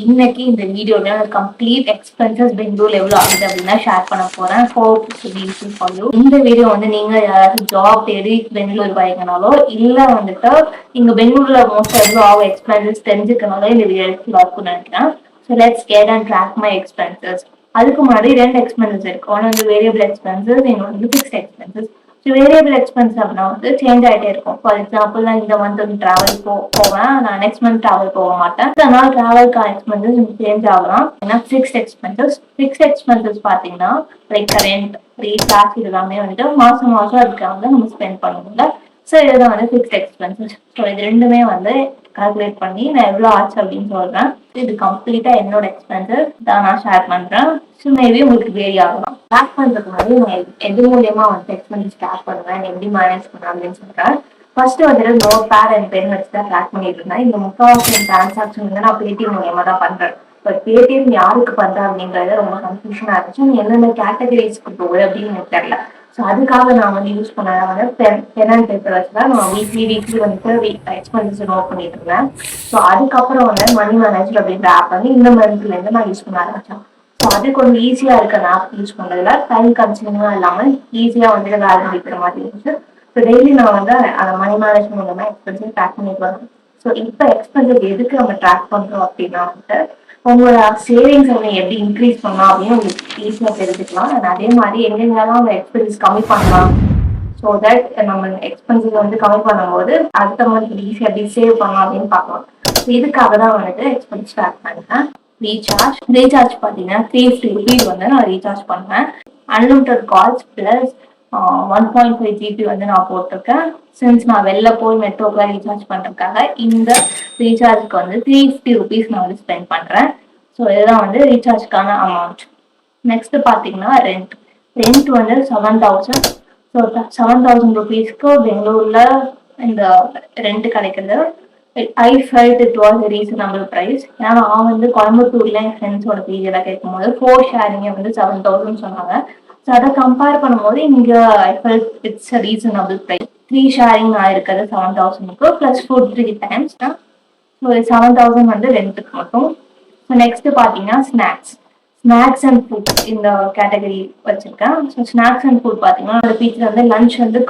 இன்னைக்கு இந்த வீடியோல கம்ப்ளீட் எக்ஸ்பென்சஸ் பெங்களூர் எவ்வளவு ஆகுது அப்படின்னா ஷேர் பண்ண போறேன். இந்த வீடியோ வந்து நீங்க யாராவது ஜாப் தேடி பெங்களூர் வரீங்கனாலோ இல்ல வந்துட்டு நீங்க பெங்களூர்ல மோஸ்ட் எவ்வளவு ஆகும் எக்ஸ்பென்சஸ் தெரிஞ்சுக்கனாலும் இந்த வீடியோ இருக்கும்னு நினைக்கிறேன். So let's get and track my expenses. அதுக்கு முன்னாடி ரெண்டு எக்ஸ்பென்சஸ் இருக்கு. ஒன்று வந்து வேரியபிள் எக்ஸ்பென்சஸ், இன்னொன்று வந்து fixed expenses. So variable expense அப்படின்னா வந்து சேஞ்ச் ஆகிட்டே இருக்கும். ஃபார் எக்ஸாம்பிள் நான் இந்த மந்த் வந்து டிராவல் போவேன், நான் நெக்ஸ்ட் மந்த் டிராவல் போக மாட்டேன். அதனால டிராவல்கான எக்ஸ்பென்சஸ் சேஞ்ச் ஆகலாம். ஏன்னா ஃபிக்ஸ்ட் எக்ஸ்பென்சஸ் பார்த்தீங்கன்னா லைக் கரண்ட், ரீசார்ஜ் இதெல்லாமே வந்துட்டு மாசம் மாசம் அதுக்காக நம்ம ஸ்பெண்ட் பண்ணுவோம்ல. ஸோ இதுதான் வந்து ஃபிக்ஸ்ட் எக்ஸ்பென்சஸ். ஸோ இது ரெண்டுமே வந்து கால்குலேட் பண்ணி நான் எவ்வளோ ஆச்சு அப்படின்னு சொல்றேன். இது கம்ப்ளீட்டா என்னோட எக்ஸ்பென்சஸ் தான் நான் ஷேர் பண்றேன். ஸோ மேபி உங்களுக்கு வேரி ஆகலாம். ட்ராக் பண்றதுக்கு முன்னாடி நான் எது மூலியமா வந்து எக்ஸ்பென்சஸ் ட்ராக் பண்ணுவேன், எப்படி மேனேஜ் பண்ணுவேன் அப்படின்னு சொல்றேன். ஃபர்ஸ்ட் வந்துட்டு நோட் பேட் அண்ட் பென் வச்சு தான் ட்ராக் பண்ணிட்டு இருந்தேன். இந்த முக்கால்வாசி டிரான்சாக்ஷன் வந்து நான் பேடிஎம் மூலியமா தான் பண்றேன். பட் பேடிஎம் யாருக்கு பண்றேன் அப்படின்றது ரொம்ப கன்ஃபியூஷனா இருந்துச்சு. என்னென்ன கேட்டகரிஸ்க்கு போகுது அப்படின்னு எனக்கு தெரியல. ஸோ அதுக்காக நான் வந்து யூஸ் பண்ண வந்து பென் அண்ட் பேப்பர் வச்சு தான் நான் வீக்லி வந்துட்டு எக்ஸ்பென்சஸ் நோட் பண்ணிட்டு இருந்தேன். ஸோ அதுக்கப்புறம் வந்து மணி மேனேஜர் அப்படின்ற ஆப் வந்து இந்த மந்த்ல இருந்து நான் யூஸ் பண்ண ஆரம்பிச்சேன். ஸோ அது கொஞ்சம் ஈஸியா இருக்கு அந்த ஆப் யூஸ் பண்றதுல, டைம் கன்சியூமிங்கா இல்லாம ஈஸியா வந்துட்டு வேலை முடிக்கிற மாதிரி இருந்துச்சு. ஸோ டெய்லி நான் வந்து அந்த மணி மேனேஜ்மெண்ட் மூலமா எக்ஸ்பென்சஸ் ட்ராக் பண்ணிட்டு வரேன். ஸோ இப்போ எக்ஸ்பென்சஸ் எதுக்கு நம்ம ட்ராக் பண்றோம் அப்படின்னா வந்துட்டு உங்களோட சேவிங்ஸ் வந்து எப்படி இன்க்ரீஸ் பண்ணலாம் அப்படின்னு உங்களுக்கு ஈஸியாக தெரிஞ்சுக்கலாம். அண்ட் அதே மாதிரி எங்கெங்கெல்லாம் உங்க எக்ஸ்பென்சஸ் கம்மி பண்ணலாம், ஸோ தட் நம்ம எக்ஸ்பென்சஸ் வந்து கம்மி பண்ணும்போது அடுத்த மந்த் ஈஸியாக எப்படி சேவ் பண்ணலாம் அப்படின்னு பார்க்கலாம். ஸோ இதுக்காக தான் வந்துட்டு எக்ஸ்பென்ஸ் ட்ராக் பண்ணுறேன். ரீசார்ஜ் பார்த்தீங்கன்னா 350 rupees வந்து நான் ரீசார்ஜ் பண்ணுவேன். அன்லிமிட்டட் கால்ஸ் பிளஸ் 1.5 GB வந்து நான் போட்டிருக்கேன். சின்ஸ் நான் வெளில போய் மெட்ரோக்கு ரீசார்ஜ் பண்றதுக்காக இந்த ரீசார்ஜ்க்கு வந்து 350 rupees நான் வந்து ஸ்பெண்ட் பண்றேன். ஸோ இதுதான் வந்து ரீசார்ஜ்க்கான அமௌண்ட். நெக்ஸ்ட் பார்த்தீங்கன்னா ரெண்ட் வந்து 7,000. ஸோ 7,000 rupeesக்கு பெங்களூர்ல இந்த ரெண்ட் கிடைக்கிறது. I felt it was reasonable price. ஏன்னா நான் வந்து கோயம்புத்தூர்ல என் ஃப்ரெண்ட்ஸோட பீரியடா கேட்கும்போது 4 ஷேரிங்க வந்து 7,000 சொன்னாங்க. ஸோ அதை கம்பேர் பண்ணும்போது இங்க I felt it's reasonable price. 3 sharing ஆயிருக்கிறது 7,000க்கு பிளஸ் ஃபுட் 3 times தான். ஸோ 7,000 வந்து ரெண்ட்டுக்கு மட்டும். ஸோ நெக்ஸ்ட் பார்த்தீங்கன்னா ஸ்நாக்ஸ் அண்ட் ஃபுட் இந்த கேட்டகரி வச்சிருக்கேன். ஸோ ஸ்நாக்ஸ் அண்ட் ஃபுட் பார்த்தீங்கன்னா அந்த பீச்சில் வந்து லஞ்ச் வந்து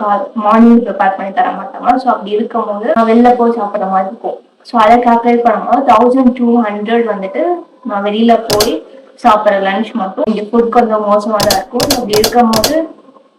மார்னிங் ப்ரிப்பேர் பண்ணி தர மாட்டாங்க. ஸோ அப்படி இருக்கும்போது நான் வெளில போய் சாப்பிட்ற மாதிரி இருக்கும். ஸோ அதை கால்குலேட் பண்ணும்போது 1,200 வந்துட்டு நான் வெளியில போய் சாப்பிட்ற லஞ்ச் மட்டும். இங்கே ஃபுட் கொஞ்சம் மோசமாக தான் இருக்கும். அப்படி இருக்கும் போது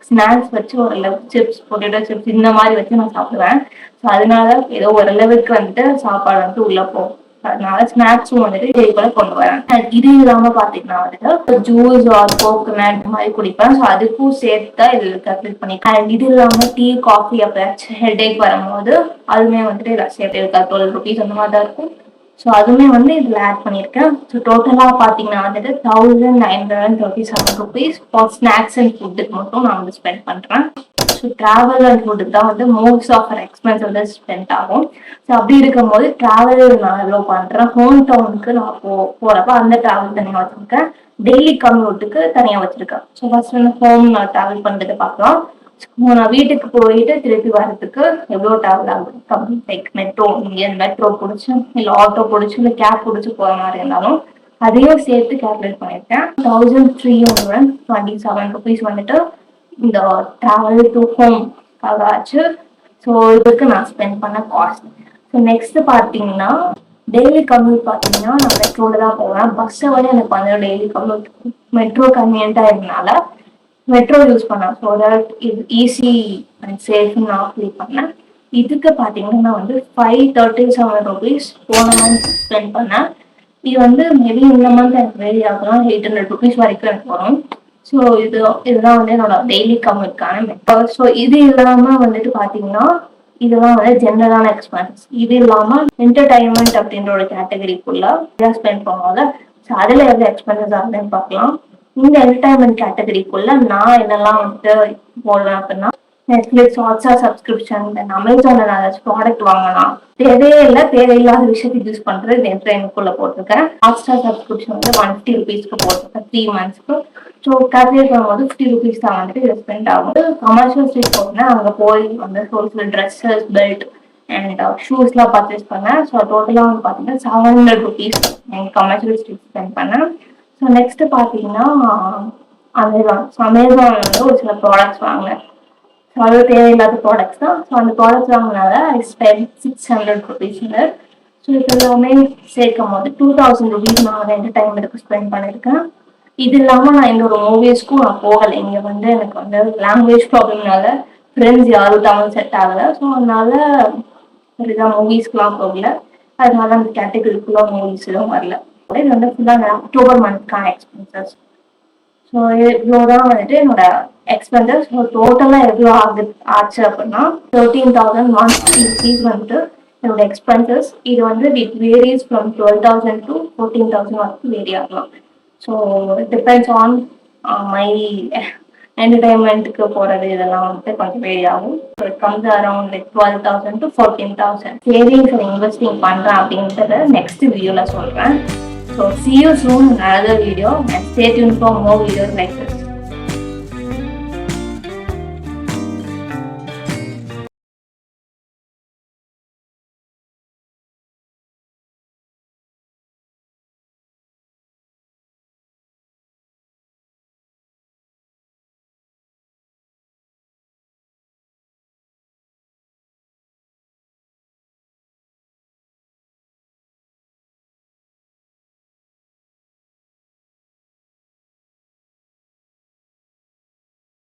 ஸ்நாக்ஸ் வச்சு ஓரளவு சிப்ஸ், பொட்டேட்டோ சிப்ஸ் இந்த மாதிரி வச்சு நான் சாப்பிடுவேன். ஸோ அதனால ஏதோ ஓரளவுக்கு வந்துட்டு சாப்பாடு வந்துட்டு உள்ள போகும். அதனால ஸ்நாக்ஸும் வந்துட்டு இதே போல கொண்டு வரேன். இது இல்லாம பாத்தீங்கன்னா வந்துட்டு ஜூஸ் ஆர் கோகோனட் இந்த மாதிரி குடிப்பேன். ஸோ அதுக்கும் சேர்த்து இதுல கால்குலேட் பண்ணிப்பேன். அண்ட் இது இல்லாம டீ, காஃபி அப்பயாச்சும் ஹெட்டேக் வரும்போது அதுவுமே வந்துட்டு இதில் சேர்த்து இருக்கா 12 rupees அந்த மாதிரி தான் இருக்கும். ஸோ அதுவுமே வந்து இதில் ஆட் பண்ணியிருக்கேன். ஸோ டோட்டலாக பார்த்தீங்கன்னா வந்துட்டு 1,937 rupees ஃபார் ஸ்நாக்ஸ் அண்ட் ஃபுட்டுக்கு மட்டும் நான் வந்து ஸ்பெண்ட் பண்ணுறேன். ஸோ ட்ராவல் அண்ட் ஃபுட்டுக்கு தான் வந்து மோஸ்ட் ஆஃப் எக்ஸ்பென்ஸ் வந்து ஸ்பெண்ட் ஆகும். ஸோ அப்படி இருக்கும்போது ட்ராவல் நான் எவ்வளோ பண்ணுறேன், ஹோம் டவுனுக்கு நான் போகிறப்ப அந்த ட்ராவல் தனியாக வச்சுருக்கேன், டெய்லி கம்யூட்டுக்கு தனியாக வச்சுருக்கேன். ஸோ ஃபர்ஸ்ட் வந்து ஹோம் நான் ட்ராவல் பண்ணுறது பார்க்கலாம். நான் வீட்டுக்கு போயிட்டு திருப்பி வர்றதுக்கு எவ்வளோ ட்ராவல் ஆகுது, லைக் மெட்ரோ, இங்கே மெட்ரோ பிடிச்சி இல்லை ஆட்டோ பிடிச்சி இல்லை கேப் பிடிச்சி போகிற மாதிரி இருந்தாலும் அதையும் சேர்த்து கால்குலேட் பண்ணியிருக்கேன். 1,327 rupees வந்துட்டு இந்த ட்ராவல் டு ஹோம் ஆச்சு. ஸோ இதுக்கு நான் ஸ்பெண்ட் பண்ண காஸ்ட். ஸோ நெக்ஸ்ட் பார்த்தீங்கன்னா டெய்லி கம்யூட் பார்த்தீங்கன்னா நான் மெட்ரோவில் தான் போவேன். பஸ்ஸை விட எனக்கு வந்து டெய்லி கம்யூட் மெட்ரோ கன்வீனியன்ட்டாக இருந்தனால மெட்ரோ யூஸ் பண்ணேன். ஸோ தட் இது ஈஸி அண்ட் சேஃப்னு நான் ஃபீல் பண்ணேன். இதுக்கு பார்த்தீங்கன்னா நான் வந்து 537 rupees போன மந்த் ஸ்பெண்ட் பண்ணேன். இது வந்து மேபி இந்த மந்த் எனக்கு வேரி ஆகலாம், 800 rupees வரைக்கும் எனக்கு வரும். ஸோ இதுதான் வந்து என்னோட டெய்லி கம்யூட்கான மெட்ரோ. ஸோ இது இல்லாம வந்துட்டு பார்த்தீங்கன்னா இதெல்லாம் வந்து ஜென்ரலான எக்ஸ்பென்சஸ். இது இல்லாம என்டர்டைன்மெண்ட் அப்படின்ற ஒரு கேட்டகரிக்குள்ள ஸ்பெண்ட் பண்ணுவாங்க. ஸோ அதுல எவ்வளவு எக்ஸ்பென்சஸ் ஆகுதுன்னு பார்க்கலாம். இந்த என்டர்டைன்மெண்ட் கேட்டகரிக்குள்ள நான் என்னெல்லாம் வந்துட்டு போடுவேன் அப்படின்னா நெட்ஃபிளிக்ஸ், ஹாட்ஸ்டார் சப்ஸ்கிரிப்ஷன், தென் அமேசான்ல நான் ஏதாச்சும் ப்ராடக்ட் வாங்கலாம், தேவையில்லாத விஷயத்துக்கு யூஸ் பண்றது இந்த என்டர்டைன்மெண்ட்குள்ள போட்டிருக்கேன். ஹாட்ஸ்டார் சப்ஸ்கிரிப்ஷன் வந்து 150 rupeesக்கு போட்டிருக்கேன் 3 monthsக்கு. ஸோ கால்குலேட் பண்ணும்போது 50 rupees தான் வந்துட்டு ஸ்பெண்ட் ஆகும். கமர்ஷியல் ஸ்ட்ரீட் போட்டேன்னா அங்கே போய் வந்து ஹோல்சேல் ட்ரெஸ்ஸஸ், பெல்ட் அண்ட் ஷூஸ்லாம் பர்ச்சேஸ் பண்ணேன். ஸோ டோட்டலாக வந்து பார்த்தீங்கன்னா 700 rupees எங்கள் கமர்ஷியல் ஸ்ட்ரீட் ஸ்பெண்ட் பண்ணேன். ஸோ நெக்ஸ்ட் பார்த்தீங்கன்னா அமேசான். ஸோ அமேசான் வந்து ஒரு சில ப்ராடக்ட்ஸ் வாங்கினேன். ஸோ அது தேவையில்லாத ப்ராடக்ட்ஸ் தான். ஸோ அந்த ப்ராடக்ட்ஸ் வாங்கினால ஐ ஸ்பெண்ட் 600 rupees. ஸோ இது எல்லாமே சேர்க்கும் போது 2000 rupees நான் 2 டைம் இதுக்கு ஸ்பெண்ட் பண்ணியிருக்கேன். இது இல்லாமல் நான் எந்த ஒரு மூவிஸ்க்கும் நான் போகலை. இங்கே வந்து எனக்கு வந்து லாங்குவேஜ் ப்ராப்ளம்னால ஃப்ரெண்ட்ஸ் யாரும் தமிழ் செட் ஆகலை. ஸோ அதனால இதுதான் மூவிஸ்க்குலாம் போகல. அதனால அந்த கேட்டகரிக்குள்ள மூவிஸ் எதுவும் வரல. இது வந்து ஃபுல்லாக அக்டோபர் மந்த்க்கான எக்ஸ்பென்சஸ். ஸோ இவ்வளோதான் வந்துட்டு என்னோட எக்ஸ்பென்சஸ். ஸோ டோட்டலாக எவ்வளோ ஆச்சு அப்படின்னா 13,150 rupees வந்துட்டு என்னோட எக்ஸ்பென்சஸ். இது வந்து வித் வேரியஸ் ஃப்ரம் 12,000 to 14,000 வரைக்கும் வேரி ஆகலாம். ஸோ டிபெண்ட்ஸ் ஆன் மை என்டர்டைன்மெண்ட்டுக்கு போகிறது இதெல்லாம் வந்துட்டு கொஞ்சம் வேரி ஆகும். So it comes around like 12,000 to 14,000. Savings and investing பண்ணுறேன் அப்படின்றத நெக்ஸ்ட் வீடியோவில் சொல்கிறேன். So see you soon in another video and stay tuned for more videos like this.